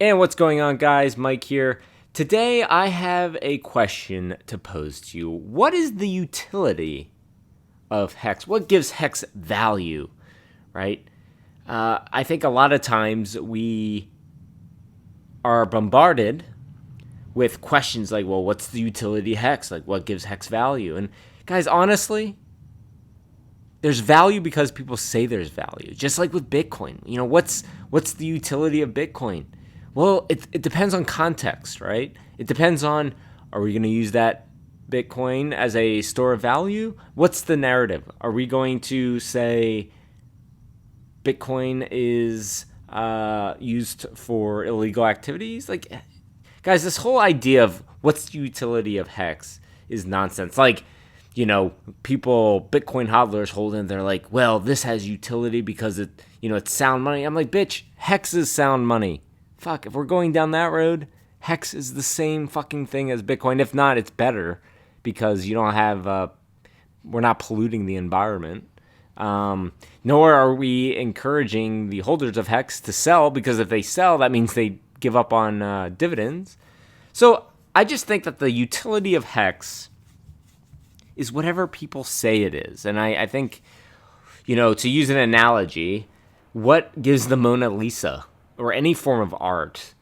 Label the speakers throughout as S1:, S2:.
S1: And what's going on, guys? Mike here. Today I have a question to pose to you. What is the utility of hex? What gives hex value, right? I think a lot of times we are bombarded with questions like, well, what's the utility of hex? Like, what gives hex value? And guys, honestly, there's value because people say there's value. Just like with Bitcoin. You know, what's the utility of Bitcoin? Well, it depends on context, right? It depends on, are we going to use that Bitcoin as a store of value? What's the narrative? Are we going to say Bitcoin is used for illegal activities? Like, guys, this whole idea of what's the utility of hex is nonsense. Like, you know, people, Bitcoin hodlers hold in, they're like, well, this has utility because it's sound money. I'm like, bitch, hex is sound money. Fuck, if we're going down that road, hex is the same fucking thing as Bitcoin. If not, it's better because you don't have, we're not polluting the environment. Nor are we encouraging the holders of hex to sell, because if they sell, that means they give up on dividends. So I just think that the utility of hex is whatever people say it is. And I think, to use an analogy, what gives the Mona Lisa or any form of art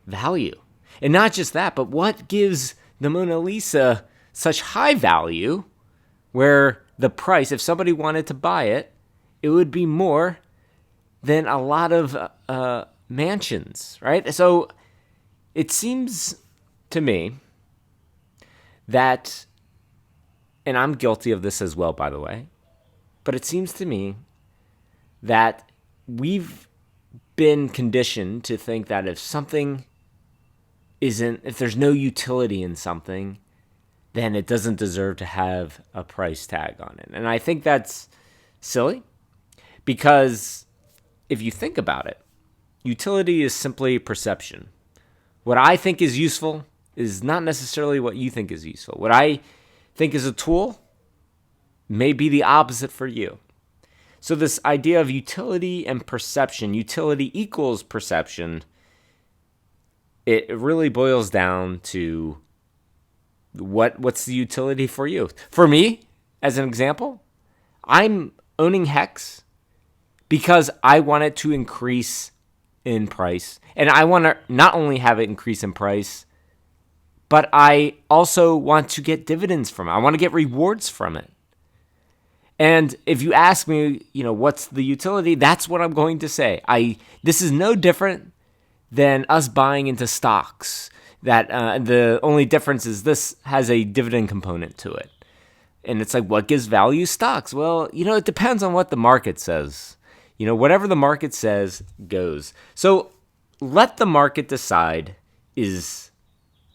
S1: value? And not just that, but what gives the Mona Lisa such high value where the price, if somebody wanted to buy it, it would be more than a lot of mansions, right? So it seems to me that, and I'm guilty of this as well, by the way, but it seems to me that we've been conditioned to think that if there's no utility in something, then it doesn't deserve to have a price tag on it. And I think that's silly, because if you think about it, utility is simply perception. What I think is useful is not necessarily what you think is useful. What I think is a tool may be the opposite for you. So this idea of utility and perception, utility equals perception, it really boils down to what's the utility for you. For me, as an example, I'm owning hex because I want it to increase in price. And I want to not only have it increase in price, but I also want to get dividends from it. I want to get rewards from it. And if you ask me, what's the utility, that's what I'm going to say. This is no different than us buying into stocks. That the only difference is this has a dividend component to it. And it's like, what gives value? Stocks. Well, it depends on what the market says. Whatever the market says goes. So let the market decide is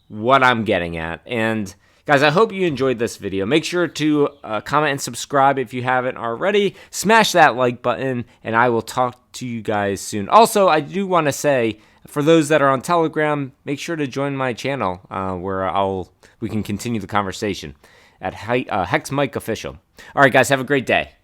S1: what I'm getting at. And guys, I hope you enjoyed this video. Make sure to comment and subscribe if you haven't already. Smash that like button, and I will talk to you guys soon. Also, I do want to say, for those that are on Telegram, make sure to join my channel where we can continue the conversation at HEXMike Official. All right, guys, have a great day.